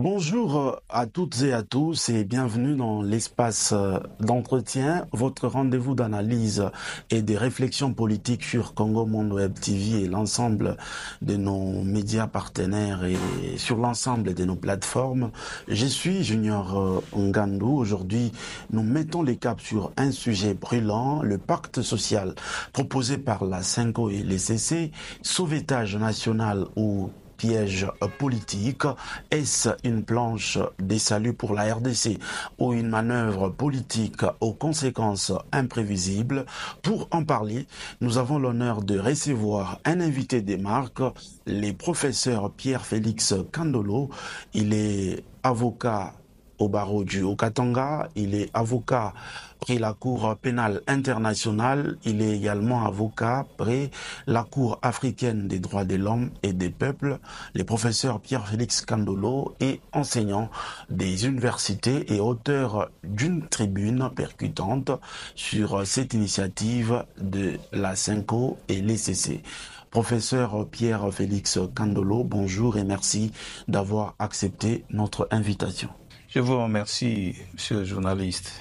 Bonjour à toutes et à tous et bienvenue dans l'espace d'entretien, votre rendez-vous d'analyse et de réflexion politique sur Congo Monde Web TV et l'ensemble de nos médias partenaires et sur l'ensemble de nos plateformes. Je suis Junior Ngandou. Aujourd'hui, nous mettons les caps sur un sujet brûlant, le pacte social proposé par la CENCO et l'ECC, sauvetage national ou piège politique. Est-ce une planche des saluts pour la RDC ou une manœuvre politique aux conséquences imprévisibles? Pour en parler, nous avons l'honneur de recevoir un invité des marques, le professeur Pierre-Félix Kandolo. Il est avocat au barreau du Haut-Katanga, il est avocat près la Cour pénale internationale, il est également avocat près la Cour africaine des droits de l'homme et des peuples. Le professeur Pierre-Félix Kandolo est enseignant des universités et auteur d'une tribune percutante sur cette initiative de la CENCO et l'ECC. Professeur Pierre-Félix Kandolo, bonjour et merci d'avoir accepté notre invitation. Je vous remercie, monsieur le journaliste.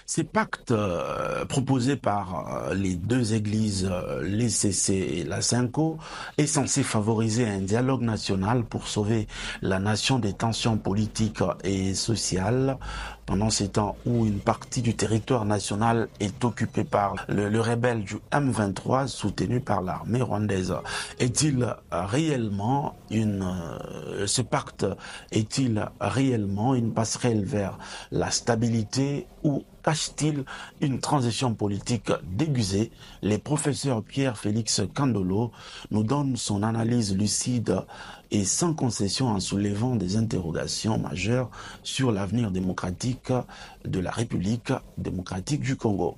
Ces pactes proposés par les deux églises, l'ECC et la CENCO, est censé favoriser un dialogue national pour sauver la nation des tensions politiques et sociales pendant ces temps où une partie du territoire national est occupée par le rebelle du M23 soutenu par l'armée rwandaise. Est-il réellement ce pacte est-il réellement une passerelle vers la stabilité ou cache-t-il une transition politique déguisée? Le professeur Pierre-Félix Kandolo nous donne son analyse lucide et sans concession en soulevant des interrogations majeures sur l'avenir démocratique de la République démocratique du Congo.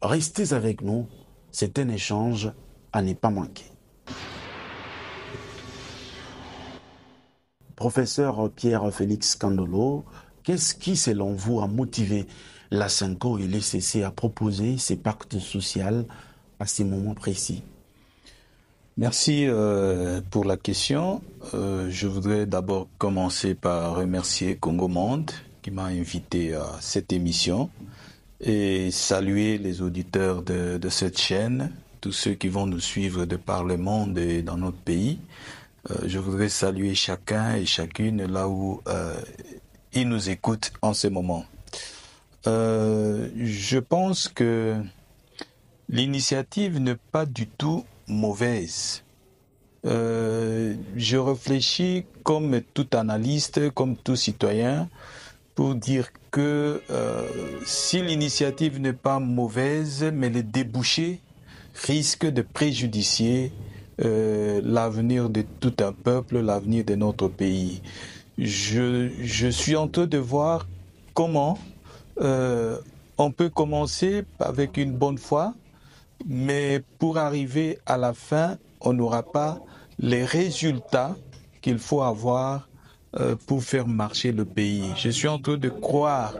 Restez avec nous, c'est un échange à ne pas manquer. Professeur Pierre-Félix Kandolo, qu'est-ce qui, selon vous, a motivé la CENCO et l'ECC à proposer ces pactes sociaux à ces moments précis? Merci pour la question. Je voudrais d'abord commencer par remercier Congo Monde qui m'a invité à cette émission et saluer les auditeurs de cette chaîne, tous ceux qui vont nous suivre de par le monde et dans notre pays. Je voudrais saluer chacun et chacune là où ils nous écoutent en ce moment. Je pense que l'initiative n'est pas du tout mauvaise. Je réfléchis comme tout analyste, comme tout citoyen, pour dire que si l'initiative n'est pas mauvaise, mais les débouchés risquent de préjudicier l'avenir de tout un peuple, l'avenir de notre pays. Je suis en train de voir comment on peut commencer avec une bonne foi, mais pour arriver à la fin, on n'aura pas les résultats qu'il faut avoir pour faire marcher le pays. Je suis en train de croire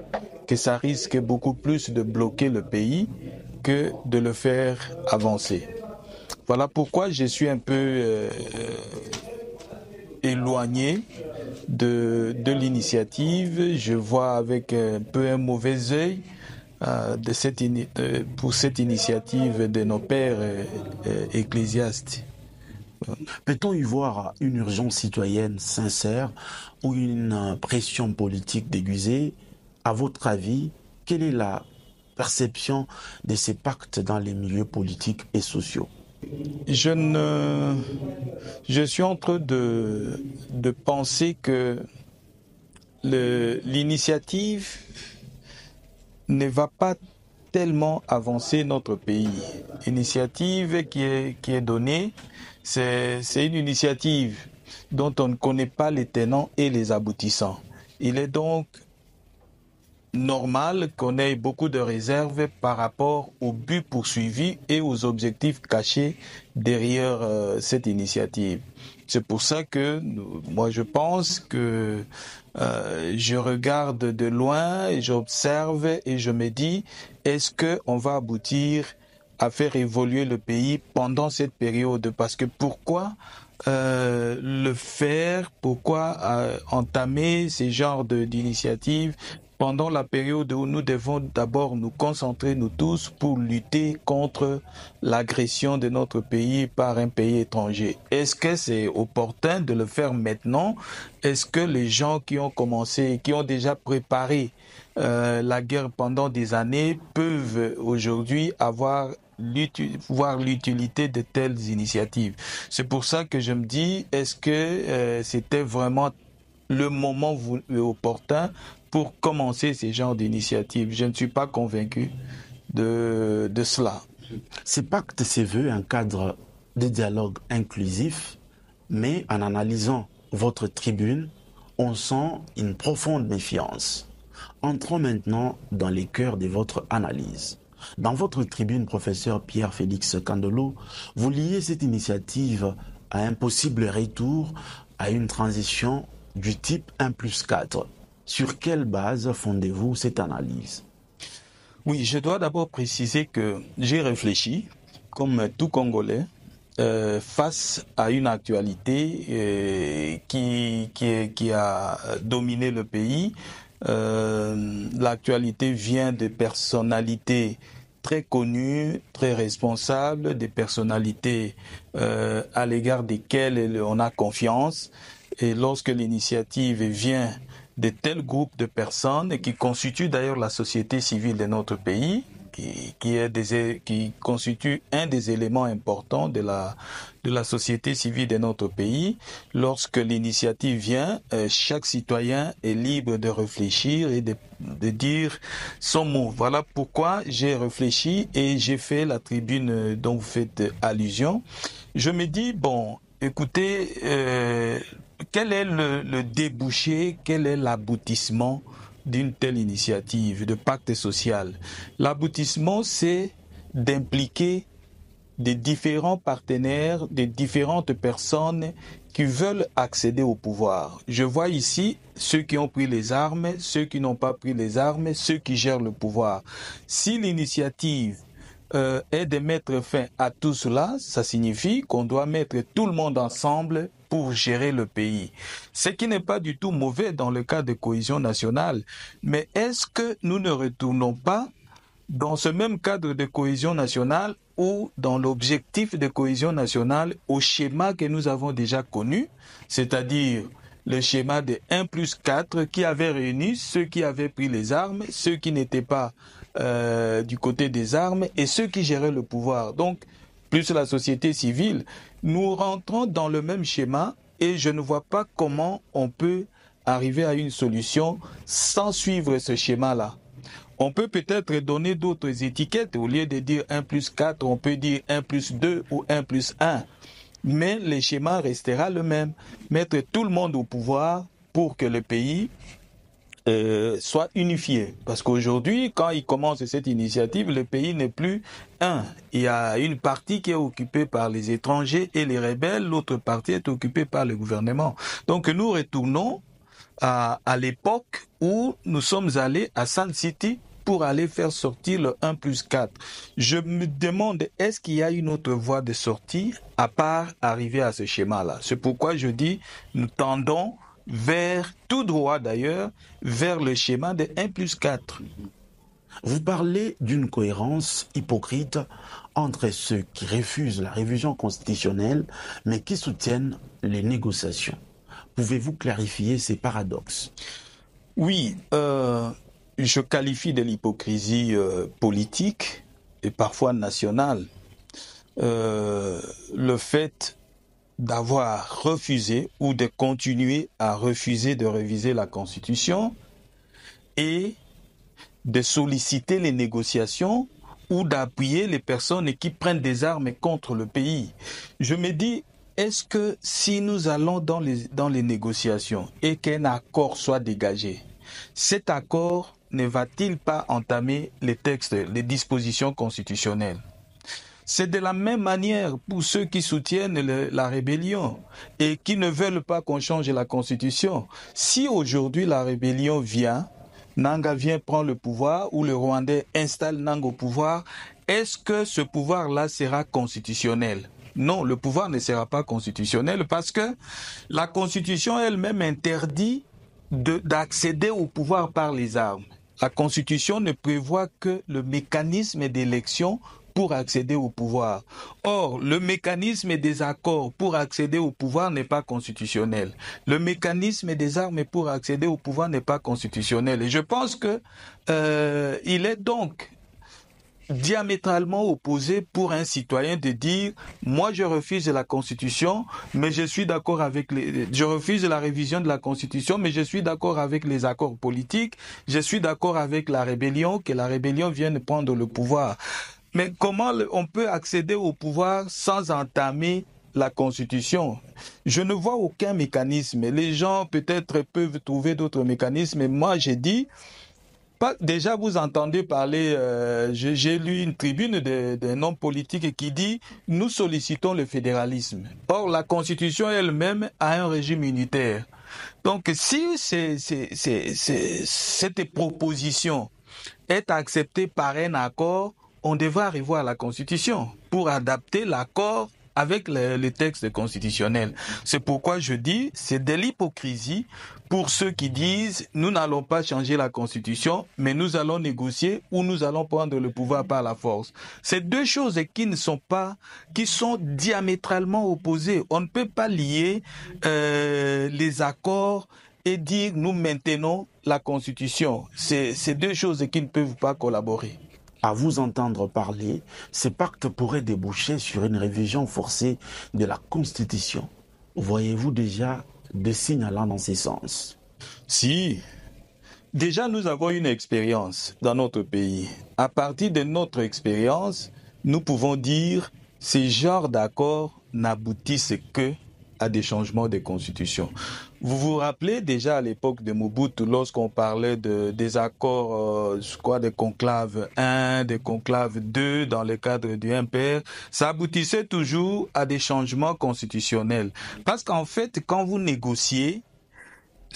que ça risque beaucoup plus de bloquer le pays que de le faire avancer. Voilà pourquoi je suis un peu éloigné de l'initiative. Je vois avec un peu un mauvais œil pour cette initiative de nos pères ecclésiastes. Peut-on y voir une urgence citoyenne sincère ou une pression politique déguisée? À votre avis, quelle est la perception de ces pactes dans les milieux politiques et sociaux? Je suis en train de penser que l'initiative ne va pas tellement avancer notre pays. L'initiative qui est donnée, c'est une initiative dont on ne connaît pas les tenants et les aboutissants. Il est donc normal qu'on ait beaucoup de réserves par rapport au but poursuivi et aux objectifs cachés derrière cette initiative. C'est pour ça que moi je pense que je regarde de loin et j'observe et je me dis, est-ce qu'on va aboutir à faire évoluer le pays pendant cette période. Parce que pourquoi le faire, pourquoi entamer ces genres d'initiatives pendant la période où nous devons d'abord nous concentrer, nous tous, pour lutter contre l'agression de notre pays par un pays étranger. Est-ce que c'est opportun de le faire maintenant? Est-ce que les gens qui ont commencé, qui ont déjà préparé la guerre pendant des années peuvent aujourd'hui voir l'utilité de telles initiatives? C'est pour ça que je me dis, est-ce que c'était vraiment le moment opportun pour commencer ces genres d'initiatives? Je ne suis pas convaincu de cela. Ce pacte se veut un cadre de dialogue inclusif, mais en analysant votre tribune, on sent une profonde méfiance. Entrons maintenant dans les cœurs de votre analyse. Dans votre tribune, professeur Pierre-Félix Kandolo, vous liez cette initiative à un possible retour à une transition du type 1+4. Sur quelle base fondez-vous cette analyse? Oui, je dois d'abord préciser que j'ai réfléchi, comme tout Congolais, face à une actualité qui a dominé le pays. L'actualité vient de personnalités très connues, très responsables, des personnalités à l'égard desquelles on a confiance. Et lorsque l'initiative vient de tels groupes de personnes qui constituent d'ailleurs la société civile de notre pays, qui constitue un des éléments importants de la société civile de notre pays. Lorsque l'initiative vient, chaque citoyen est libre de réfléchir et de dire son mot. Voilà pourquoi j'ai réfléchi et j'ai fait la tribune dont vous faites allusion. Je me dis, bon, écoutez, quel est le débouché, quel est l'aboutissement d'une telle initiative de pacte social? L'aboutissement, c'est d'impliquer des différents partenaires, des différentes personnes qui veulent accéder au pouvoir. Je vois ici ceux qui ont pris les armes, ceux qui n'ont pas pris les armes, ceux qui gèrent le pouvoir. Si l'initiative est de mettre fin à tout cela, ça signifie qu'on doit mettre tout le monde ensemble pour gérer le pays. Ce qui n'est pas du tout mauvais dans le cas de cohésion nationale. Mais est-ce que nous ne retournons pas dans ce même cadre de cohésion nationale ou dans l'objectif de cohésion nationale au schéma que nous avons déjà connu, c'est-à-dire le schéma de 1+4 qui avait réuni ceux qui avaient pris les armes, ceux qui n'étaient pas du côté des armes et ceux qui géraient le pouvoir. Donc, plus la société civile, nous rentrons dans le même schéma et je ne vois pas comment on peut arriver à une solution sans suivre ce schéma-là. On peut peut-être donner d'autres étiquettes. Au lieu de dire 1+4, on peut dire 1+2 ou 1+1. Mais le schéma restera le même. Mettre tout le monde au pouvoir pour que le pays soit unifié. Parce qu'aujourd'hui, quand il commence cette initiative, le pays n'est plus un. Il y a une partie qui est occupée par les étrangers et les rebelles, l'autre partie est occupée par le gouvernement. Donc nous retournons à l'époque où nous sommes allés à Sun City pour aller faire sortir le 1+4. Je me demande, est-ce qu'il y a une autre voie de sortie à part arriver à ce schéma-là? C'est pourquoi je dis, nous tendons vers, tout droit d'ailleurs, vers le schéma de 1+4. Vous parlez d'une cohérence hypocrite entre ceux qui refusent la révision constitutionnelle mais qui soutiennent les négociations. Pouvez-vous clarifier ces paradoxes? Oui, je qualifie de l'hypocrisie politique et parfois nationale le fait d'avoir refusé ou de continuer à refuser de réviser la Constitution et de solliciter les négociations ou d'appuyer les personnes qui prennent des armes contre le pays. Je me dis, est-ce que si nous allons dans les négociations et qu'un accord soit dégagé, cet accord ne va-t-il pas entamer les textes, les dispositions constitutionnelles? C'est de la même manière pour ceux qui soutiennent la rébellion et qui ne veulent pas qu'on change la Constitution. Si aujourd'hui la rébellion vient, Nanga vient prendre le pouvoir ou le Rwandais installe Nanga au pouvoir, est-ce que ce pouvoir-là sera constitutionnel? Non, le pouvoir ne sera pas constitutionnel parce que la Constitution elle-même interdit d'accéder au pouvoir par les armes. La Constitution ne prévoit que le mécanisme d'élection pour accéder au pouvoir. Or, le mécanisme des accords pour accéder au pouvoir n'est pas constitutionnel. Le mécanisme des armes pour accéder au pouvoir n'est pas constitutionnel. Et je pense que il est donc diamétralement opposé pour un citoyen de dire moi je refuse la Constitution mais je suis d'accord avec je refuse la révision de la Constitution mais je suis d'accord avec les accords politiques, je suis d'accord avec la rébellion, que la rébellion vienne prendre le pouvoir. Mais comment on peut accéder au pouvoir sans entamer la Constitution? Je ne vois aucun mécanisme. Les gens peut-être peuvent trouver d'autres mécanismes, mais moi j'ai dit déjà, vous entendez parler, j'ai lu une tribune d'un homme politique qui dit « Nous sollicitons le fédéralisme ». Or, la Constitution elle-même a un régime unitaire. Donc, si cette proposition est acceptée par un accord, on devra revoir la Constitution pour adapter l'accord avec le texte constitutionnel. C'est pourquoi je dis, c'est de l'hypocrisie pour ceux qui disent nous n'allons pas changer la Constitution, mais nous allons négocier ou nous allons prendre le pouvoir par la force. C'est deux choses qui sont diamétralement opposées. On ne peut pas lier les accords et dire nous maintenons la Constitution. C'est deux choses qui ne peuvent pas collaborer. À vous entendre parler, ce pacte pourrait déboucher sur une révision forcée de la Constitution. Voyez-vous déjà des signes allant dans ce sens? Si. Déjà, nous avons une expérience dans notre pays. À partir de notre expérience, nous pouvons dire que ces genres d'accords n'aboutissent que à des changements de constitution. Vous vous rappelez déjà à l'époque de Mobutu, lorsqu'on parlait des accords, des conclaves 1, des conclaves 2 dans le cadre du MPR, ça aboutissait toujours à des changements constitutionnels. Parce qu'en fait, quand vous négociez,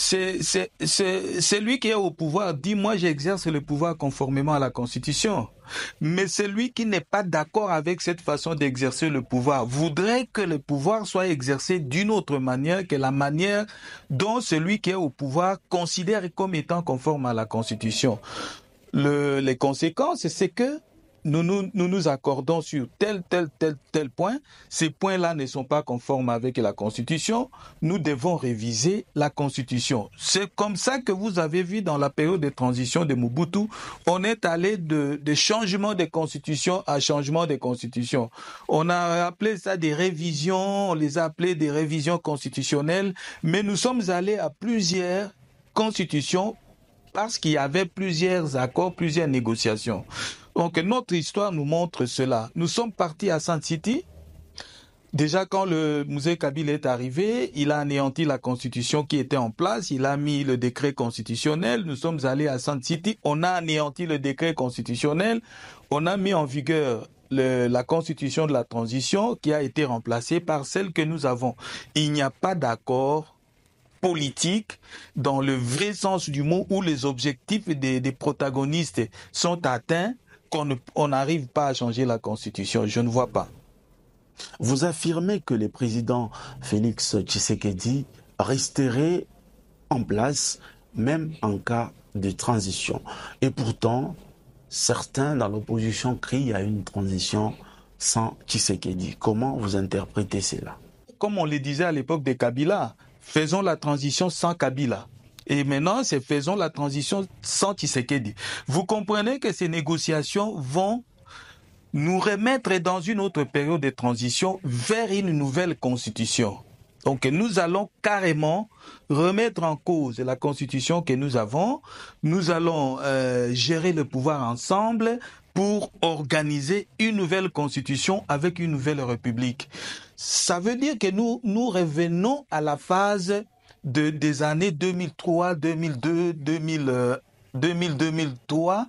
c'est celui qui est au pouvoir dit moi j'exerce le pouvoir conformément à la Constitution. Mais celui qui n'est pas d'accord avec cette façon d'exercer le pouvoir voudrait que le pouvoir soit exercé d'une autre manière que la manière dont celui qui est au pouvoir considère comme étant conforme à la Constitution. Les conséquences, c'est que nous accordons sur tel point. Ces points-là ne sont pas conformes avec la Constitution. Nous devons réviser la Constitution. C'est comme ça que vous avez vu dans la période de transition de Mobutu, on est allé de changement de Constitution à changement de Constitution. On a appelé ça des révisions, on les a appelés des révisions constitutionnelles, mais nous sommes allés à plusieurs constitutions parce qu'il y avait plusieurs accords, plusieurs négociations. Donc notre histoire nous montre cela. Nous sommes partis à Sun City. Déjà quand le Mzee Kabila est arrivé, il a anéanti la constitution qui était en place, il a mis le décret constitutionnel. Nous sommes allés à Sun City, on a anéanti le décret constitutionnel, on a mis en vigueur la constitution de la transition qui a été remplacée par celle que nous avons. Il n'y a pas d'accord politique dans le vrai sens du mot où les objectifs des protagonistes sont atteints qu'on n'arrive pas à changer la Constitution. Je ne vois pas. Vous affirmez que le président Félix Tshisekedi resterait en place même en cas de transition. Et pourtant, certains dans l'opposition crient à une transition sans Tshisekedi. Comment vous interprétez cela? Comme on le disait à l'époque de Kabila, faisons la transition sans Kabila. Et maintenant, c'est faisons la transition sans Tshisekedi. Vous comprenez que ces négociations vont nous remettre dans une autre période de transition vers une nouvelle constitution. Donc nous allons carrément remettre en cause la constitution que nous avons. Nous allons gérer le pouvoir ensemble pour organiser une nouvelle constitution avec une nouvelle république. Ça veut dire que nous revenons à la phase des années 2003, 2002, 2003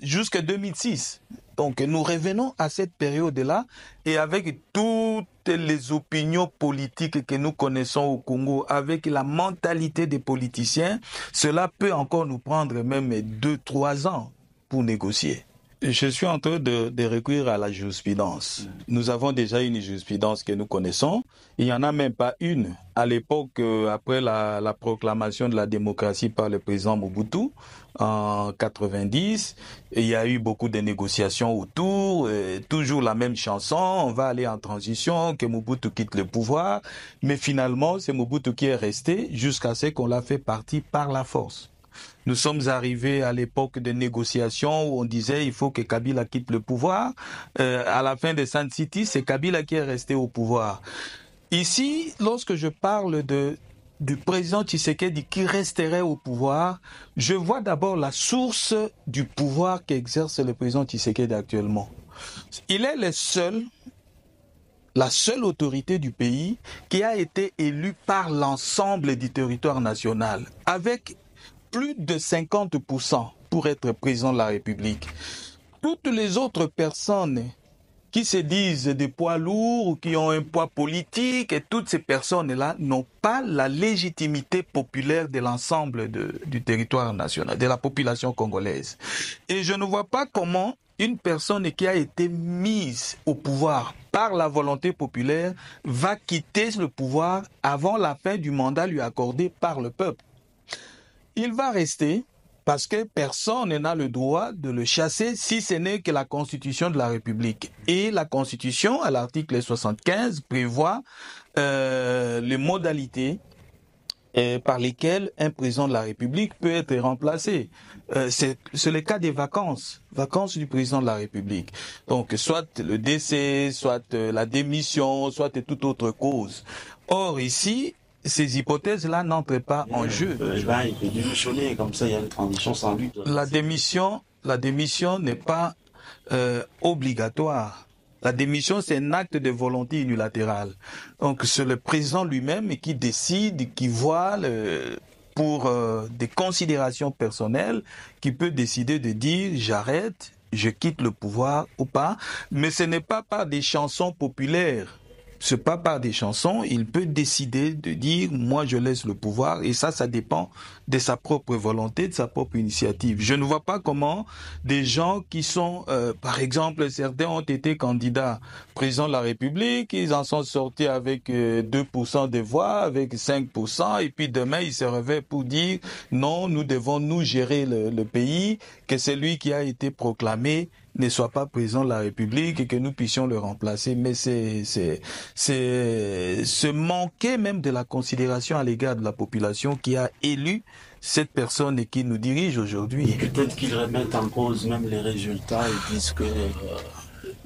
jusqu'à 2006. Donc nous revenons à cette période-là et avec toutes les opinions politiques que nous connaissons au Congo, avec la mentalité des politiciens, cela peut encore nous prendre même 2-3 ans pour négocier. Je suis en train de recourir à la jurisprudence. Nous avons déjà une jurisprudence que nous connaissons. Il n'y en a même pas une. À l'époque, après la proclamation de la démocratie par le président Mobutu, en 90, il y a eu beaucoup de négociations autour, toujours la même chanson, on va aller en transition, que Mobutu quitte le pouvoir. Mais finalement, c'est Mobutu qui est resté jusqu'à ce qu'on l'a fait partir par la force. Nous sommes arrivés à l'époque de négociations où on disait il faut que Kabila quitte le pouvoir. À la fin de Sun City, c'est Kabila qui est resté au pouvoir. Ici, lorsque je parle du président Tshisekedi qui resterait au pouvoir, je vois d'abord la source du pouvoir qu'exerce le président Tshisekedi actuellement. Il est la seule autorité du pays qui a été élue par l'ensemble du territoire national, avec plus de 50% pour être président de la République. Toutes les autres personnes qui se disent des poids lourds ou qui ont un poids politique, et toutes ces personnes-là n'ont pas la légitimité populaire de l'ensemble du territoire national, de la population congolaise. Et je ne vois pas comment une personne qui a été mise au pouvoir par la volonté populaire va quitter le pouvoir avant la fin du mandat lui accordé par le peuple. Il va rester parce que personne n'a le droit de le chasser si ce n'est que la Constitution de la République. Et la Constitution, à l'article 75, prévoit les modalités par lesquelles un président de la République peut être remplacé. C'est le cas des vacances du président de la République. Donc, soit le décès, soit la démission, soit toute autre cause. Or, ici, ces hypothèses-là n'entrent pas en jeu. Il peut démissionner, comme ça il y a une transition sans lutte. La démission n'est pas obligatoire. La démission, c'est un acte de volonté unilatérale. Donc c'est le président lui-même qui décide, qui voit pour des considérations personnelles, qui peut décider de dire j'arrête, je quitte le pouvoir ou pas. Mais ce n'est pas par des chansons populaires. C'est pas par des chansons, il peut décider de dire moi je laisse le pouvoir, et ça dépend de sa propre volonté, de sa propre initiative. Je ne vois pas comment des gens qui sont, par exemple, certains ont été candidats président de la République, ils en sont sortis avec 2% des voix, avec 5%, et puis demain ils se réveillent pour dire non, nous devons nous gérer le pays, que celui qui a été proclamé ne soit pas président de la République et que nous puissions le remplacer. Mais c'est se manquer même de la considération à l'égard de la population qui a élu cette personne et qui nous dirige aujourd'hui. Peut-être qu'ils remettent en cause même les résultats et disent que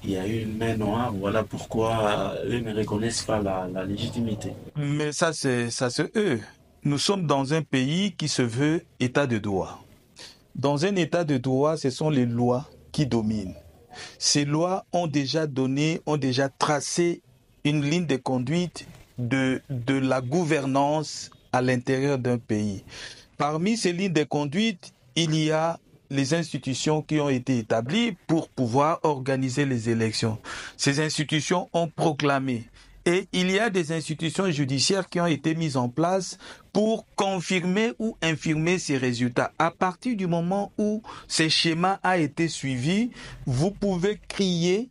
il y a eu une main noire, voilà pourquoi eux ne reconnaissent pas la légitimité. Mais ça c'est eux. Nous sommes dans un pays qui se veut état de droit. Dans un état de droit, ce sont les lois qui dominent. Ces lois ont déjà tracé une ligne de conduite de la gouvernance à l'intérieur d'un pays. Parmi ces lignes de conduite, il y a les institutions qui ont été établies pour pouvoir organiser les élections. Ces institutions ont proclamé. Et il y a des institutions judiciaires qui ont été mises en place pour confirmer ou infirmer ces résultats. À partir du moment où ce schéma a été suivi, vous pouvez crier,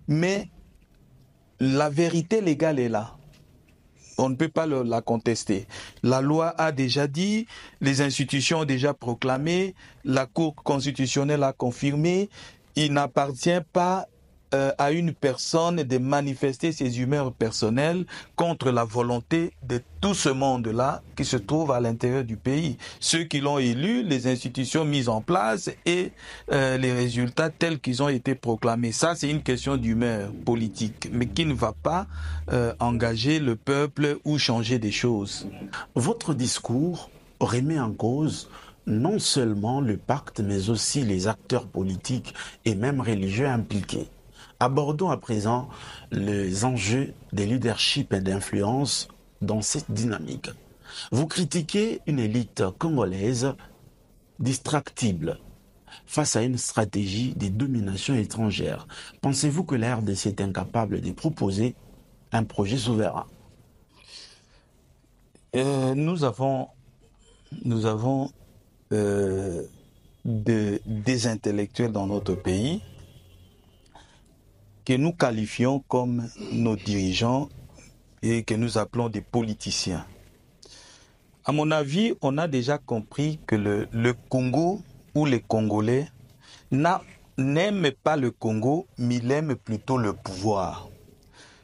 mais la vérité légale est là. On ne peut pas la contester. La loi a déjà dit, les institutions ont déjà proclamé, la Cour constitutionnelle a confirmé, il n'appartient pas à une personne de manifester ses humeurs personnelles contre la volonté de tout ce monde-là qui se trouve à l'intérieur du pays. Ceux qui l'ont élu, les institutions mises en place et les résultats tels qu'ils ont été proclamés. Ça, c'est une question d'humeur politique, mais qui ne va pas engager le peuple ou changer des choses. Votre discours remet en cause non seulement le pacte, mais aussi les acteurs politiques et même religieux impliqués. Abordons à présent les enjeux des leadership et d'influence dans cette dynamique. Vous critiquez une élite congolaise distractible face à une stratégie de domination étrangère. Pensez-vous que la RDC est incapable de proposer un projet souverain? Nous avons des intellectuels dans notre pays que nous qualifions comme nos dirigeants et que nous appelons des politiciens. À mon avis, on a déjà compris que le Congo ou les Congolais n'aiment pas le Congo, mais ils aiment plutôt le pouvoir.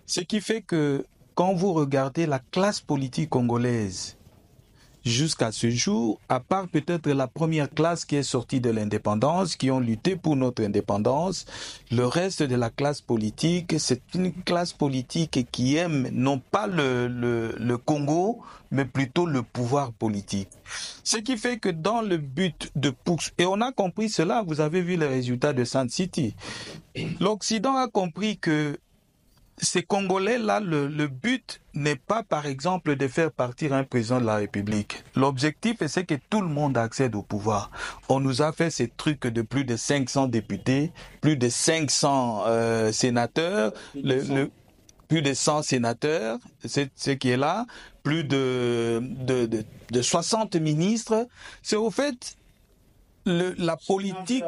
Ce qui fait que quand vous regardez la classe politique congolaise, jusqu'à ce jour, à part peut-être la première classe qui est sortie de l'indépendance, qui ont lutté pour notre indépendance, le reste de la classe politique, c'est une classe politique qui aime non pas le Congo, mais plutôt le pouvoir politique. Ce qui fait que dans le but de poursuivre, et on a compris cela, vous avez vu les résultats de Sun City, l'Occident a compris que ces Congolais-là, le but n'est pas, par exemple, de faire partir un président de la République. L'objectif, c'est que tout le monde accède au pouvoir. On nous a fait ces trucs de plus de 500 députés, plus de 500 sénateurs, plus de 100 sénateurs, c'est ce qui est là, plus de 60 ministres. C'est au fait la politique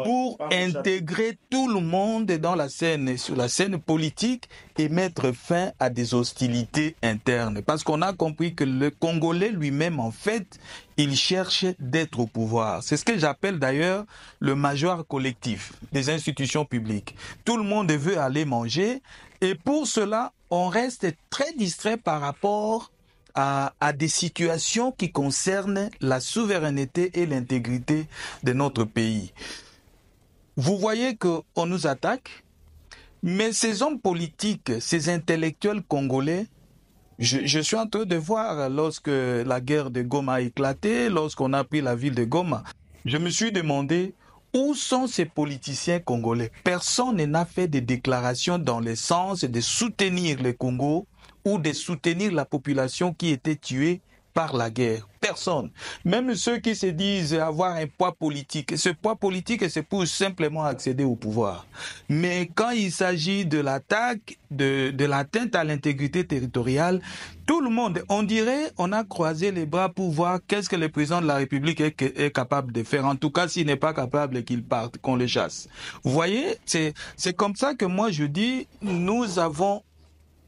pour intégrer tout le monde dans la scène, sur la scène politique et mettre fin à des hostilités internes. Parce qu'on a compris que le Congolais lui-même, en fait, il cherche d'être au pouvoir. C'est ce que j'appelle d'ailleurs le major collectif des institutions publiques. Tout le monde veut aller manger et pour cela, on reste très distrait par rapport à des situations qui concernent la souveraineté et l'intégrité de notre pays. Vous voyez qu'on nous attaque, mais ces hommes politiques, ces intellectuels congolais, je suis en train de voir lorsque la guerre de Goma a éclaté, lorsqu'on a pris la ville de Goma, je me suis demandé où sont ces politiciens congolais. Personne n'a fait de déclarations dans le sens de soutenir le Congo ou de soutenir la population qui était tuée par la guerre. Personne. Même ceux qui se disent avoir un poids politique. Ce poids politique, c'est pour simplement accéder au pouvoir. Mais quand il s'agit de l'attaque, de l'atteinte à l'intégrité territoriale, tout le monde, on dirait, on a croisé les bras pour voir qu'est-ce que le président de la République est capable de faire. En tout cas, s'il n'est pas capable qu'il parte, qu'on le chasse. Vous voyez, c'est comme ça que moi je dis, nous avons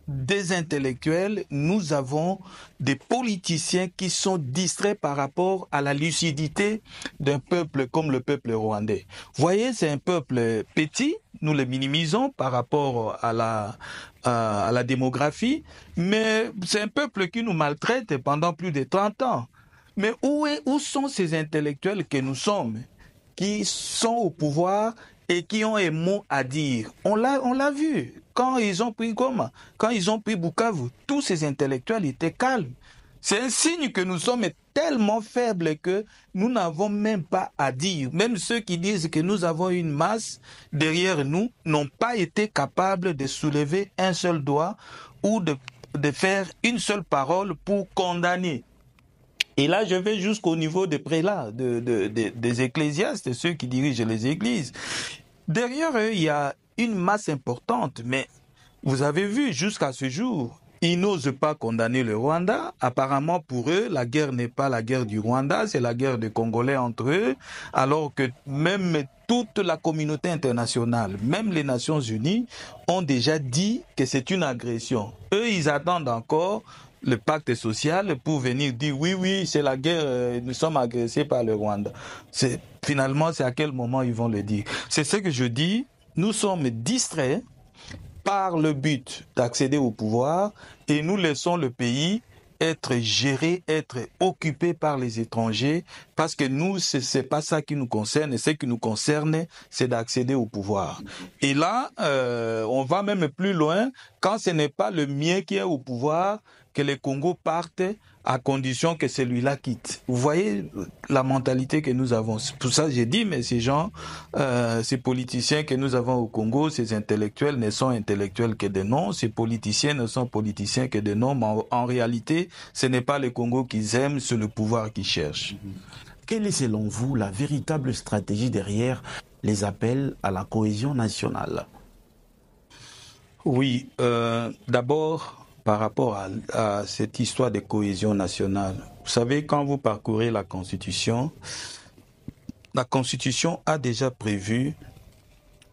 des intellectuels, nous avons des politiciens qui sont distraits par rapport à la lucidité d'un peuple comme le peuple rwandais. Vous voyez, c'est un peuple petit, nous le minimisons par rapport à la démographie, mais c'est un peuple qui nous maltraite pendant plus de 30 ans. Mais où sont ces intellectuels que nous sommes, qui sont au pouvoir et qui ont un mot à dire? On l'a vu. Quand ils ont pris Goma, quand ils ont pris Bukavu, tous ces intellectuels étaient calmes. C'est un signe que nous sommes tellement faibles que nous n'avons même pas à dire. Même ceux qui disent que nous avons une masse derrière nous n'ont pas été capables de soulever un seul doigt ou de faire une seule parole pour condamner. Et là, je vais jusqu'au niveau des prélats, des ecclésiastes, ceux qui dirigent les églises. Derrière eux, il y a une masse importante, mais vous avez vu jusqu'à ce jour, ils n'osent pas condamner le Rwanda. Apparemment, pour eux, la guerre n'est pas la guerre du Rwanda, c'est la guerre des Congolais entre eux, alors que même toute la communauté internationale, même les Nations Unies, ont déjà dit que c'est une agression. Eux, ils attendent encore le pacte social pour venir dire oui, c'est la guerre, nous sommes agressés par le Rwanda. Finalement, c'est à quel moment ils vont le dire. C'est ce que je dis, nous sommes distraits par le but d'accéder au pouvoir et nous laissons le pays être géré, être occupé par les étrangers parce que nous, c'est pas ça qui nous concerne. Et ce qui nous concerne, c'est d'accéder au pouvoir. Et là, on va même plus loin quand ce n'est pas le mien qui est au pouvoir que les Congos partent à condition que celui-là quitte. Vous voyez la mentalité que nous avons. Pour ça, j'ai dit, mais ces gens, ces politiciens que nous avons au Congo, ces intellectuels ne sont intellectuels que de noms, ces politiciens ne sont politiciens que de noms, mais en réalité, ce n'est pas le Congo qu'ils aiment, c'est le pouvoir qu'ils cherchent. Quelle est selon vous la véritable stratégie derrière les appels à la cohésion nationale? Oui, d'abord, par rapport à cette histoire de cohésion nationale. Vous savez, quand vous parcourez la Constitution, la Constitution a déjà prévu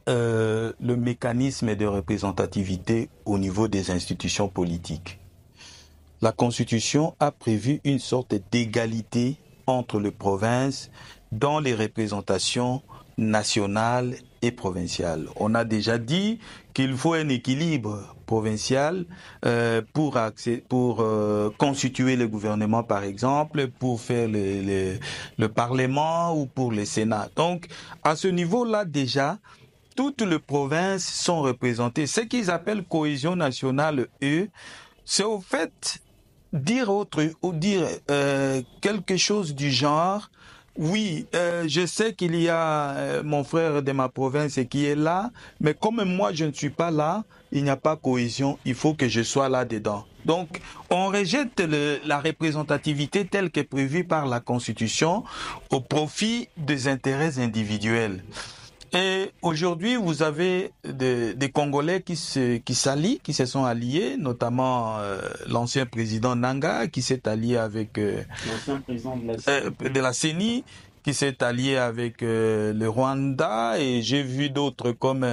le mécanisme de représentativité au niveau des institutions politiques. La Constitution a prévu une sorte d'égalité entre les provinces dans les représentations nationales et provinciales. On a déjà dit qu'il faut un équilibre provincial pour constituer le gouvernement, par exemple, pour faire le Parlement ou pour le Sénat. Donc, à ce niveau-là, déjà, toutes les provinces sont représentées. Ce qu'ils appellent cohésion nationale, eux, c'est au fait dire quelque chose du genre. Oui, je sais qu'il y a mon frère de ma province qui est là, mais comme moi je ne suis pas là, il n'y a pas cohésion, il faut que je sois là-dedans. Donc, on rejette la représentativité telle que prévue par la Constitution au profit des intérêts individuels. Et aujourd'hui, vous avez des Congolais qui se sont alliés, notamment l'ancien président Nanga qui s'est allié avec L'ancien président de la CENI, qui s'est allié avec le Rwanda, et j'ai vu d'autres comme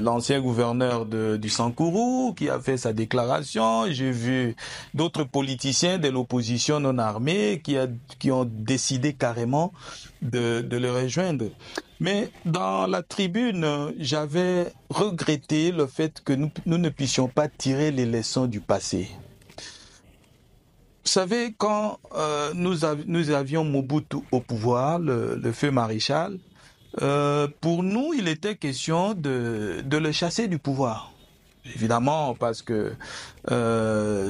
l'ancien gouverneur du Sankourou qui a fait sa déclaration. J'ai vu d'autres politiciens de l'opposition non armée qui ont décidé carrément de le rejoindre. Mais dans la tribune, j'avais regretté le fait que nous ne puissions pas tirer les leçons du passé. Vous savez, quand nous avions Mobutu au pouvoir, le feu maréchal, pour nous, il était question de le chasser du pouvoir. Évidemment, parce que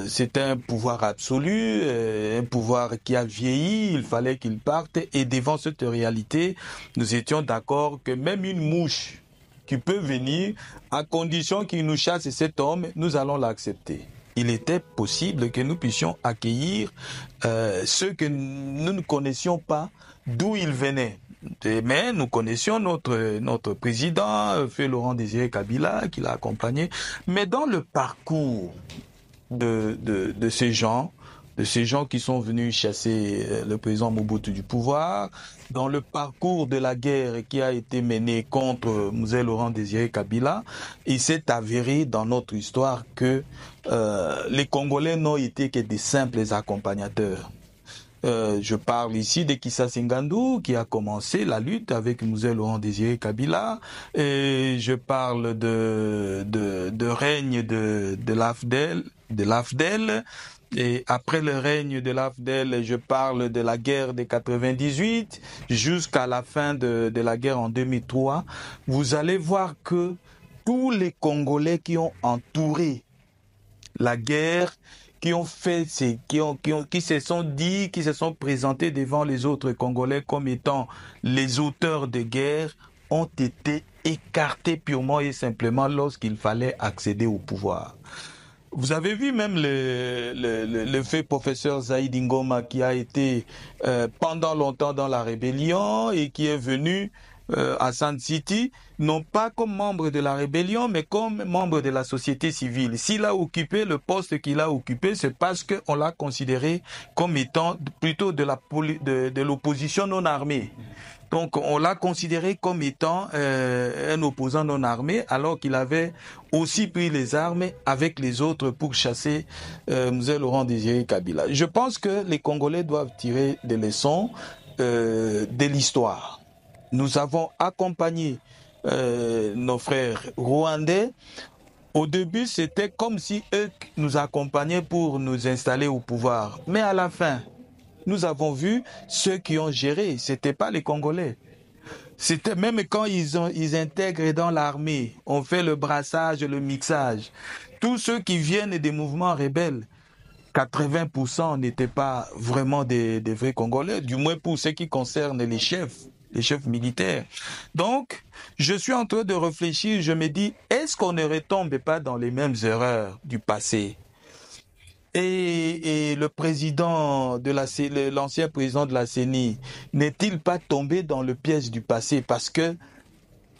c'était un pouvoir absolu, un pouvoir qui a vieilli, il fallait qu'il parte. Et devant cette réalité, nous étions d'accord que même une mouche qui peut venir, à condition qu'il nous chasse cet homme, nous allons l'accepter. Il était possible que nous puissions accueillir ceux que nous ne connaissions pas, d'où ils venaient. Mais nous connaissions notre président, Feu Laurent Désiré Kabila, qui l'a accompagné. Mais dans le parcours de ces gens qui sont venus chasser le président Mobutu du pouvoir, dans le parcours de la guerre qui a été menée contre Mzee Laurent Désiré Kabila, il s'est avéré dans notre histoire que les Congolais n'ont été que des simples accompagnateurs. Je parle ici de Kissa Singandou qui a commencé la lutte avec Mzee Laurent Désiré Kabila, et je parle de règne de l'AFDEL, et après le règne de l'AFDEL, je parle de la guerre de 98 jusqu'à la fin de la guerre en 2003. Vous allez voir que tous les Congolais qui ont entouré la guerre, qui se sont présentés devant les autres Congolais comme étant les auteurs de guerre, ont été écartés purement et simplement lorsqu'il fallait accéder au pouvoir. Vous avez vu même le fait professeur Zaïd Ngoma qui a été pendant longtemps dans la rébellion et qui est venu à Sand City, non pas comme membre de la rébellion, mais comme membre de la société civile. S'il a occupé le poste qu'il a occupé, c'est parce qu'on l'a considéré comme étant plutôt de l'opposition non armée. Donc on l'a considéré comme étant un opposant non armé, alors qu'il avait aussi pris les armes avec les autres pour chasser Mzee Laurent Désiré Kabila. Je pense que les Congolais doivent tirer des leçons de l'histoire. Nous avons accompagné nos frères rwandais. Au début, c'était comme si eux nous accompagnaient pour nous installer au pouvoir. Mais à la fin, nous avons vu ceux qui ont géré, c'était pas les Congolais. C'était même quand ils intègrent dans l'armée, on fait le brassage, le mixage. Tous ceux qui viennent des mouvements rebelles, 80% n'étaient pas vraiment des vrais Congolais, du moins pour ce qui concerne les chefs militaires. Donc, je suis en train de réfléchir, je me dis, est-ce qu'on ne retombe pas dans les mêmes erreurs du passé ? Et le président l'ancien président de la CENI, n'est-il pas tombé dans le piège du passé? Parce que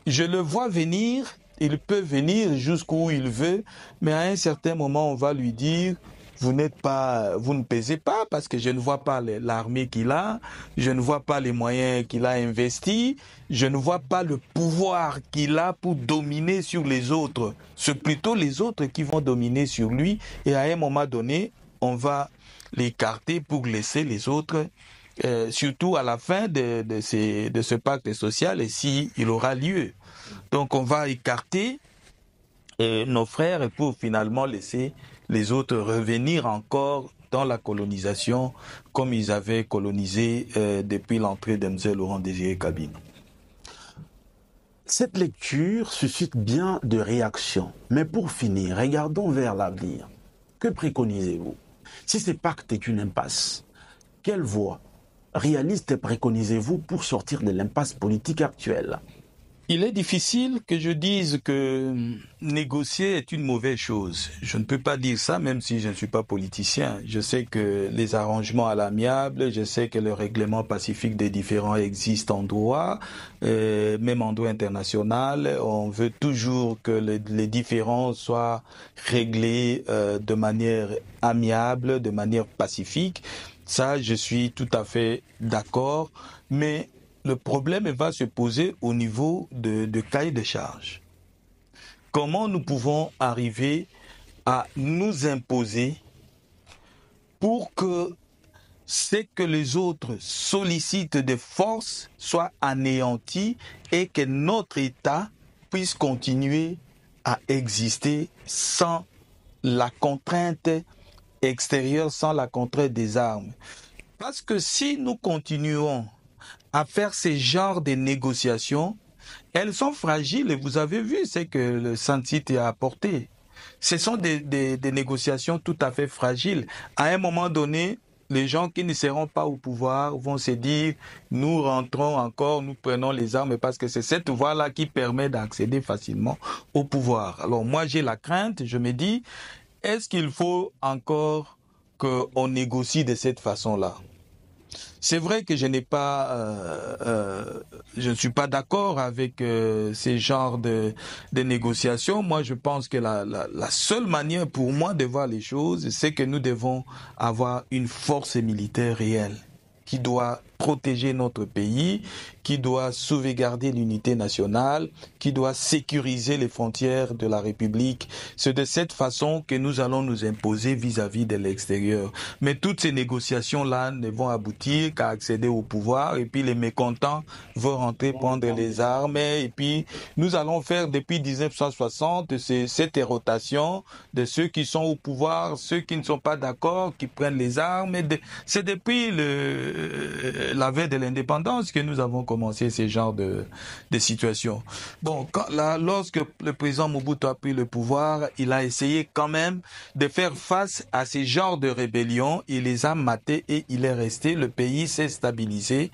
je le vois venir, il peut venir jusqu'où il veut, mais à un certain moment, on va lui dire, vous ne pesez pas parce que je ne vois pas l'armée qu'il a, je ne vois pas les moyens qu'il a investis, je ne vois pas le pouvoir qu'il a pour dominer sur les autres. C'est plutôt les autres qui vont dominer sur lui et à un moment donné, on va l'écarter pour laisser les autres, surtout à la fin de ce pacte social et s'il aura lieu. Donc on va écarter nos frères pour finalement laisser les autres revenir encore dans la colonisation comme ils avaient colonisé depuis l'entrée de M. Laurent Désiré Kabila. Cette lecture suscite bien de réactions. Mais pour finir, regardons vers l'avenir. Que préconisez-vous? Si ce pacte est une impasse, quelle voie réaliste préconisez-vous pour sortir de l'impasse politique actuelle? Il est difficile que je dise que négocier est une mauvaise chose. Je ne peux pas dire ça même si je ne suis pas politicien. Je sais que les arrangements à l'amiable, je sais que le règlement pacifique des différends existe en droit, même en droit international. On veut toujours que les différends soient réglés de manière amiable, de manière pacifique. Ça, je suis tout à fait d'accord, mais le problème va se poser au niveau de cahier de charge. Comment nous pouvons arriver à nous imposer pour que ce que les autres sollicitent de force soit anéanti et que notre État puisse continuer à exister sans la contrainte extérieure, sans la contrainte des armes. Parce que si nous continuons à faire ces genres de négociations, elles sont fragiles et vous avez vu ce que le Saint-Tite a apporté. Ce sont des négociations tout à fait fragiles. À un moment donné, les gens qui ne seront pas au pouvoir vont se dire nous rentrons encore, nous prenons les armes parce que c'est cette voie-là qui permet d'accéder facilement au pouvoir. Alors moi j'ai la crainte, je me dis, est-ce qu'il faut encore qu'on négocie de cette façon-là? C'est vrai que je ne suis pas d'accord avec ces genres de négociations. Moi, je pense que la seule manière pour moi de voir les choses, c'est que nous devons avoir une force militaire réelle qui doit protéger notre pays, qui doit sauvegarder l'unité nationale, qui doit sécuriser les frontières de la République. C'est de cette façon que nous allons nous imposer vis-à-vis de l'extérieur. Mais toutes ces négociations-là ne vont aboutir qu'à accéder au pouvoir et puis les mécontents vont rentrer prendre les armes et puis nous allons faire depuis 1960 cette rotation de ceux qui sont au pouvoir, ceux qui ne sont pas d'accord, qui prennent les armes. C'est depuis la veille de l'indépendance que nous avons commencé ces genres de situations. Bon, lorsque le président Mobutu a pris le pouvoir, il a essayé quand même de faire face à ces genres de rébellions. Il les a matés et il est resté. Le pays s'est stabilisé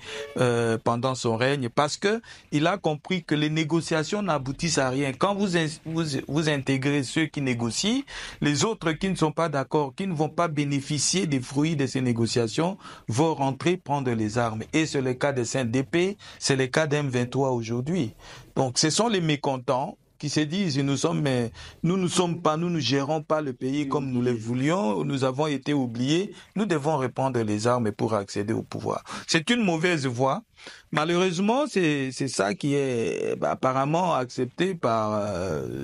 pendant son règne parce que il a compris que les négociations n'aboutissent à rien. Quand vous intégrez ceux qui négocient, les autres qui ne sont pas d'accord, qui ne vont pas bénéficier des fruits de ces négociations, vont rentrer prendre les armes. Et c'est le cas de CNDP, c'est le cas d'M23 aujourd'hui. Donc ce sont les mécontents qui se disent nous ne gérons pas le pays comme nous le voulions, nous avons été oubliés, nous devons reprendre les armes pour accéder au pouvoir. C'est une mauvaise voie. Malheureusement, c'est ça qui est apparemment accepté par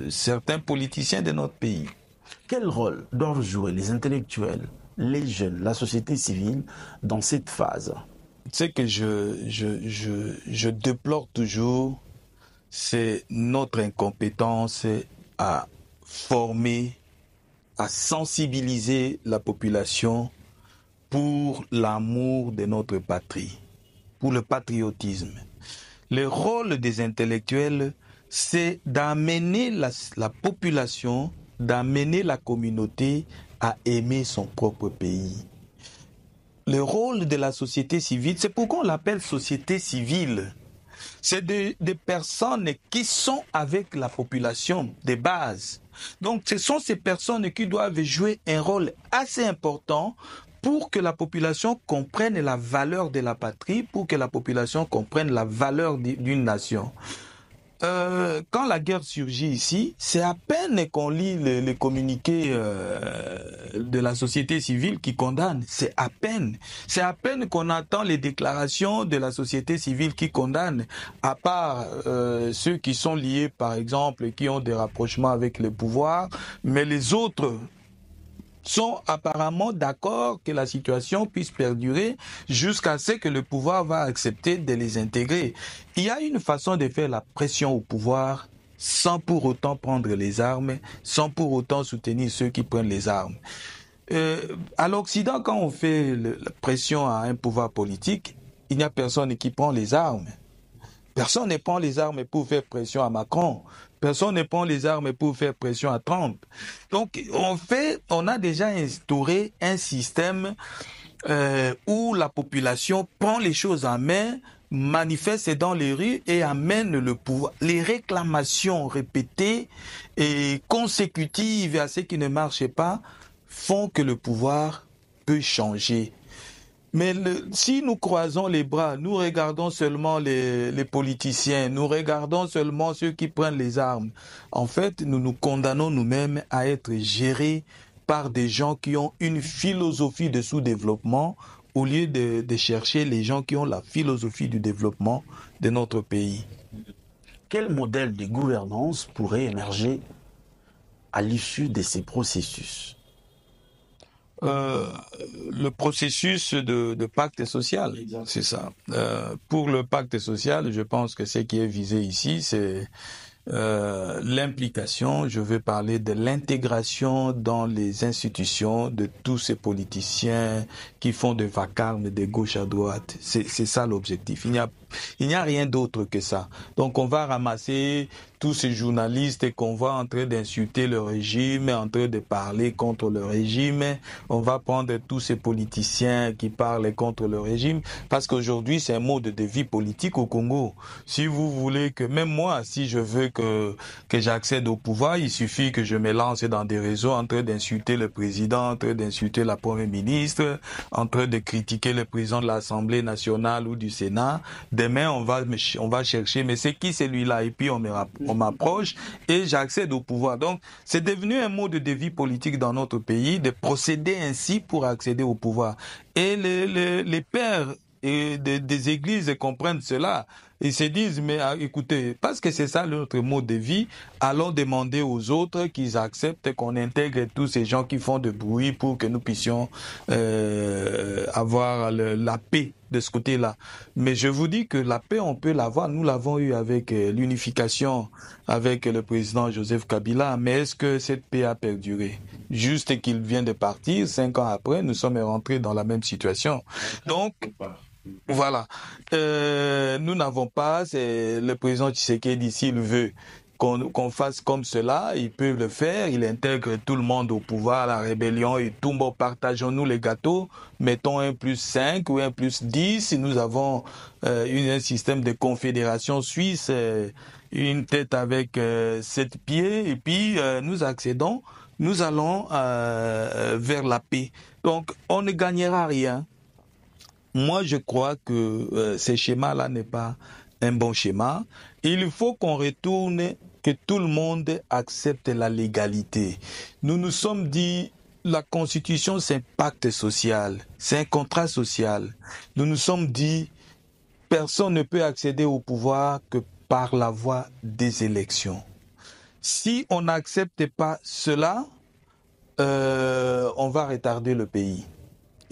certains politiciens de notre pays. Quel rôle doivent jouer les intellectuels, les jeunes, la société civile dans cette phase? Ce que je déplore toujours, c'est notre incompétence à former, à sensibiliser la population pour l'amour de notre patrie, pour le patriotisme. Le rôle des intellectuels, c'est d'amener la population, d'amener la communauté à aimer son propre pays. Le rôle de la société civile, c'est pourquoi on l'appelle société civile. C'est des personnes qui sont avec la population de base. Donc ce sont ces personnes qui doivent jouer un rôle assez important pour que la population comprenne la valeur de la patrie, pour que la population comprenne la valeur d'une nation. Quand la guerre surgit ici, c'est à peine qu'on lit les communiqués de la société civile qui condamne. C'est à peine qu'on attend les déclarations de la société civile qui condamne, à part ceux qui sont liés, par exemple, qui ont des rapprochements avec le pouvoir, mais les autres sont apparemment d'accord que la situation puisse perdurer jusqu'à ce que le pouvoir va accepter de les intégrer. Il y a une façon de faire la pression au pouvoir sans pour autant prendre les armes, sans pour autant soutenir ceux qui prennent les armes. À l'Occident, quand on fait la pression à un pouvoir politique, il n'y a personne qui prend les armes. Personne ne prend les armes pour faire pression à Macron. Personne ne prend les armes pour faire pression à Trump. Donc, on a déjà instauré un système où la population prend les choses en main, manifeste dans les rues et amène le pouvoir. Les réclamations répétées et consécutives à ce qui ne marche pas font que le pouvoir peut changer. Mais si nous croisons les bras, nous regardons seulement les politiciens, nous regardons seulement ceux qui prennent les armes, en fait, nous nous condamnons nous-mêmes à être gérés par des gens qui ont une philosophie de sous-développement au lieu de chercher les gens qui ont la philosophie du développement de notre pays. Quel modèle de gouvernance pourrait émerger à l'issue de ces processus ? Le processus de pacte social, c'est ça. Pour le pacte social, je pense que ce qui est visé ici, c'est l'implication, je veux parler de l'intégration dans les institutions de tous ces politiciens qui font des vacarmes de gauche à droite. C'est ça l'objectif. Il n'y a rien d'autre que ça. Donc on va ramasser tous ces journalistes qu'on voit en train d'insulter le régime, en train de parler contre le régime. On va prendre tous ces politiciens qui parlent contre le régime, parce qu'aujourd'hui c'est un mode de vie politique au Congo. Si vous voulez que, même moi, si je veux que j'accède au pouvoir, il suffit que je me lance dans des réseaux en train d'insulter le président, en train d'insulter la première ministre, en train de critiquer le président de l'Assemblée nationale ou du Sénat. Demain, on va chercher, mais c'est qui celui-là? Et puis on m'approche et j'accède au pouvoir. Donc, c'est devenu un mode de vie politique dans notre pays de procéder ainsi pour accéder au pouvoir. Et les pères des églises comprennent cela. Ils se disent, mais écoutez, parce que c'est ça notre mode de vie, allons demander aux autres qu'ils acceptent qu'on intègre tous ces gens qui font de bruit pour que nous puissions avoir la paix de ce côté-là. Mais je vous dis que la paix, on peut l'avoir. Nous l'avons eu avec l'unification avec le président Joseph Kabila. Mais est-ce que cette paix a perduré? Juste qu'il vient de partir, 5 ans après, nous sommes rentrés dans la même situation. Donc, voilà. Nous n'avons pas, c'est le président Tshisekedi, s'il veut qu'on fasse comme cela, il peut le faire, il intègre tout le monde au pouvoir, la rébellion et tout, bon, partageons-nous les gâteaux, mettons 1+5 ou 1+10, nous avons un système de confédération suisse, une tête avec 7 pieds, et puis nous accédons, nous allons vers la paix. Donc, on ne gagnera rien. Moi, je crois que ce schéma-là n'est pas un bon schéma. Il faut qu'on retourne, que tout le monde accepte la légalité. Nous nous sommes dit, la Constitution, c'est un pacte social, c'est un contrat social. Nous nous sommes dit, personne ne peut accéder au pouvoir que par la voie des élections. Si on n'accepte pas cela, on va retarder le pays.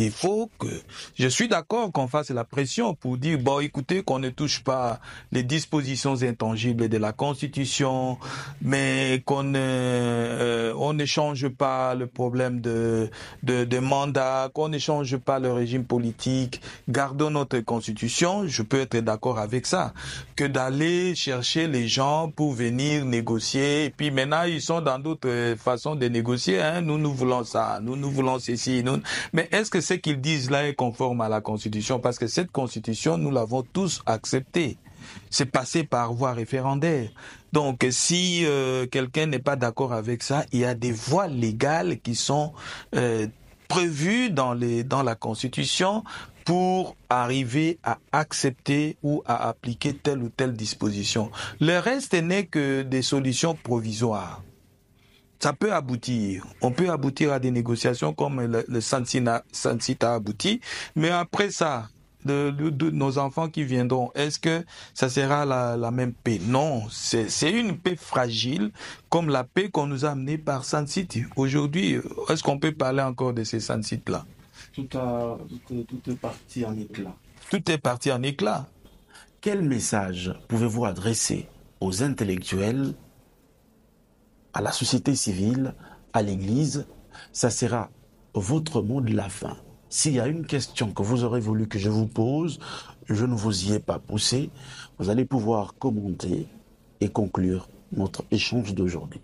Il faut que... Je suis d'accord qu'on fasse la pression pour dire, bon, écoutez, qu'on ne touche pas les dispositions intangibles de la Constitution, mais on ne change pas le problème de mandat, qu'on ne change pas le régime politique. Gardons notre Constitution, je peux être d'accord avec ça, que d'aller chercher les gens pour venir négocier. Et puis maintenant, ils sont dans d'autres façons de négocier. Hein. Nous voulons ça, nous voulons ceci. Mais est-ce que ce qu'ils disent là est conforme à la Constitution? Parce que cette Constitution, nous l'avons tous acceptée. C'est passé par voie référendaire. Donc, si quelqu'un n'est pas d'accord avec ça, il y a des voies légales qui sont prévues dans la Constitution pour arriver à accepter ou à appliquer telle ou telle disposition. Le reste n'est que des solutions provisoires. ça peut aboutir. On peut aboutir à des négociations comme le Saint-Site a abouti. Mais après ça, de nos enfants qui viendront, est-ce que ça sera la même paix? Non, c'est une paix fragile, comme la paix qu'on nous a amenée par Saint-Site. Aujourd'hui, est-ce qu'on peut parler encore de ces Saint-Sites-là? Tout est parti en éclat. Tout est parti en éclat. Quel message pouvez-vous adresser aux intellectuels, à la société civile, à l'Église? Ça sera votre mot de la fin. S'il y a une question que vous aurez voulu que je vous pose, je ne vous y ai pas poussé. Vous allez pouvoir commenter et conclure notre échange d'aujourd'hui.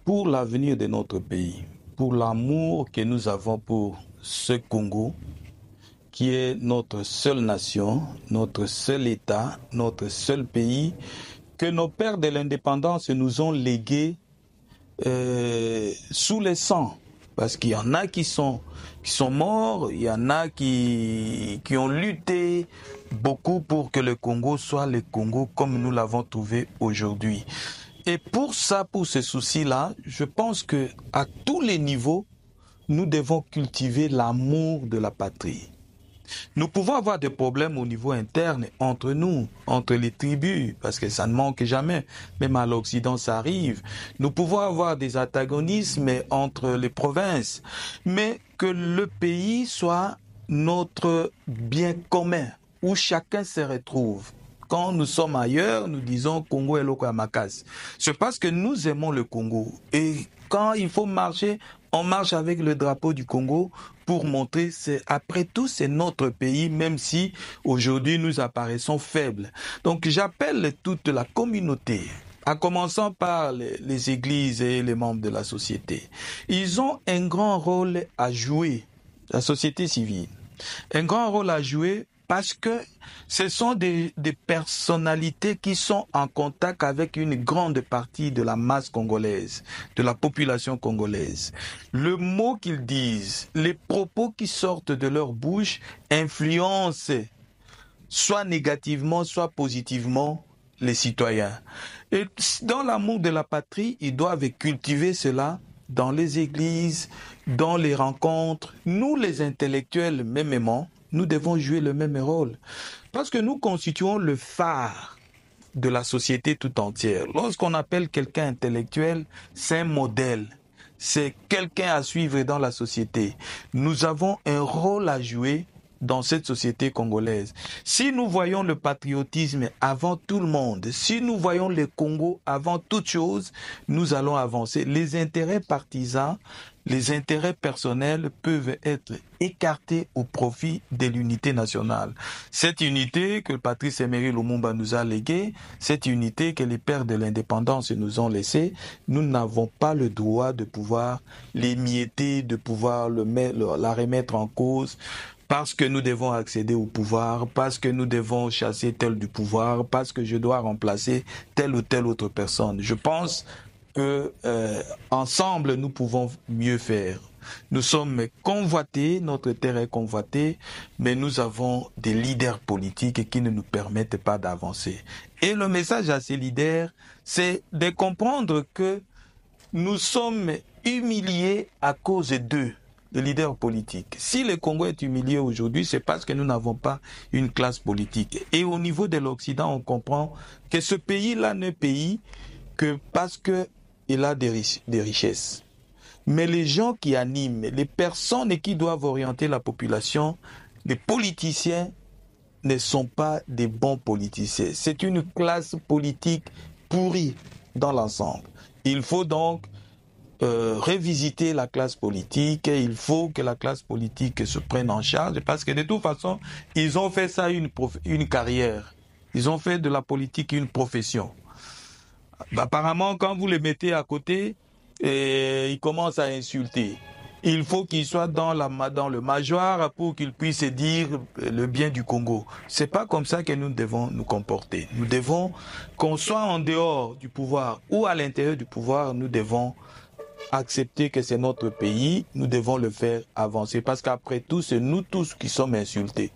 Pour l'avenir de notre pays, pour l'amour que nous avons pour ce Congo, qui est notre seule nation, notre seul État, notre seul pays, que nos pères de l'indépendance nous ont légué sous le sang. Parce qu'il y en a qui sont morts, il y en a qui ont lutté beaucoup pour que le Congo soit le Congo comme nous l'avons trouvé aujourd'hui. Et pour ça, pour ce souci-là, je pense que à tous les niveaux, nous devons cultiver l'amour de la patrie. Nous pouvons avoir des problèmes au niveau interne entre nous, entre les tribus, parce que ça ne manque jamais. Même à l'Occident, ça arrive. Nous pouvons avoir des antagonismes entre les provinces, mais que le pays soit notre bien commun, où chacun se retrouve. Quand nous sommes ailleurs, nous disons Congo et Lokamakas. C'est parce que nous aimons le Congo. Et quand il faut marcher, on marche avec le drapeau du Congo pour montrer, après tout, c'est notre pays, même si aujourd'hui nous apparaissons faibles. Donc j'appelle toute la communauté, en commençant par les églises et les membres de la société. Ils ont un grand rôle à jouer, la société civile. Un grand rôle à jouer parce que ce sont des personnalités qui sont en contact avec une grande partie de la masse congolaise, de la population congolaise. Le mot qu'ils disent, les propos qui sortent de leur bouche influencent soit négativement, soit positivement les citoyens. Et dans l'amour de la patrie, ils doivent cultiver cela dans les églises, dans les rencontres. Nous, les intellectuels, mêmement, nous devons jouer le même rôle. Parce que nous constituons le phare de la société tout entière. Lorsqu'on appelle quelqu'un intellectuel, c'est un modèle. C'est quelqu'un à suivre dans la société. Nous avons un rôle à jouer dans cette société congolaise. Si nous voyons le patriotisme avant tout le monde, si nous voyons le Congo avant toute chose, nous allons avancer. Les intérêts partisans, les intérêts personnels peuvent être écartés au profit de l'unité nationale. Cette unité que Patrice Emery Lumumba nous a léguée, cette unité que les pères de l'indépendance nous ont laissée, nous n'avons pas le droit de pouvoir l'émietter, de pouvoir la remettre en cause, parce que nous devons accéder au pouvoir, parce que nous devons chasser tel du pouvoir, parce que je dois remplacer telle ou telle autre personne. Je pense que ensemble nous pouvons mieux faire. Nous sommes convoités, notre terre est convoitée, mais nous avons des leaders politiques qui ne nous permettent pas d'avancer. Et le message à ces leaders, c'est de comprendre que nous sommes humiliés à cause d'eux, les leaders politiques. Si le Congo est humilié aujourd'hui, c'est parce que nous n'avons pas une classe politique. Et au niveau de l'Occident, on comprend que ce pays-là n'est pays que parce qu'il a des richesses. Mais les gens qui animent, les personnes qui doivent orienter la population, les politiciens ne sont pas des bons politiciens. C'est une classe politique pourrie dans l'ensemble. Il faut donc revisiter la classe politique, il faut que la classe politique se prenne en charge parce que de toute façon, ils ont fait ça une carrière. Ils ont fait de la politique une profession. Apparemment, quand vous les mettez à côté, ils commencent à insulter. Il faut qu'ils soient dans le majoire pour qu'ils puissent dire le bien du Congo. C'est pas comme ça que nous devons nous comporter. Nous devons, qu'on soit en dehors du pouvoir ou à l'intérieur du pouvoir, nous devons accepter que c'est notre pays, nous devons le faire avancer. Parce qu'après tout, c'est nous tous qui sommes insultés.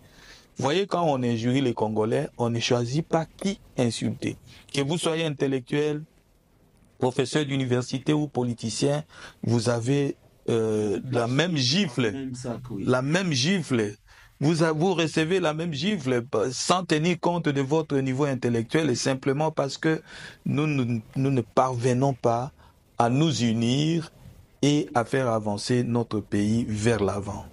Vous voyez, quand on injurie les Congolais, on ne choisit pas qui insulter. Que vous soyez intellectuel, professeur d'université ou politicien, vous avez la même gifle. La même gifle. Vous recevez la même gifle sans tenir compte de votre niveau intellectuel et simplement parce que nous ne parvenons pas à nous unir et à faire avancer notre pays vers l'avant.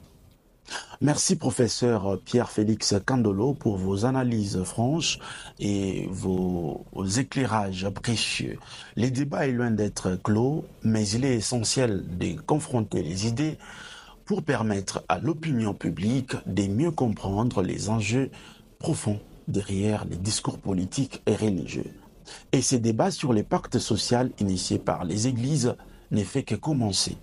Merci professeur Pierre-Félix Kandolo pour vos analyses franches et vos éclairages précieux. Le débat est loin d'être clos, mais il est essentiel de confronter les idées pour permettre à l'opinion publique de mieux comprendre les enjeux profonds derrière les discours politiques et religieux. Et ces débats sur les pactes sociaux initiés par les églises ne fait que commencer.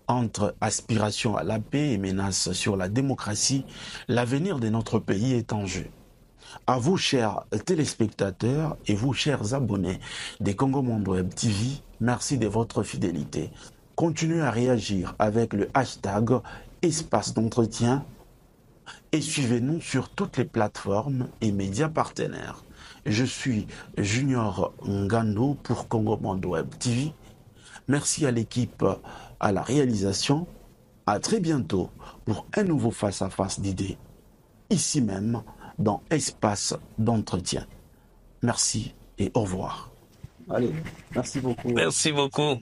Entre aspiration à la paix et menaces sur la démocratie, l'avenir de notre pays est en jeu. À vous, chers téléspectateurs et vous, chers abonnés des Congo Monde Web TV, merci de votre fidélité. Continuez à réagir avec le hashtag Espace d'entretien et suivez-nous sur toutes les plateformes et médias partenaires. Je suis Junior Ngando pour Congo Monde Web TV. Merci à l'équipe à la réalisation. À très bientôt pour un nouveau face-à-face d'idées, ici même dans Espace d'entretien. Merci et au revoir. Allez, merci beaucoup. Merci beaucoup.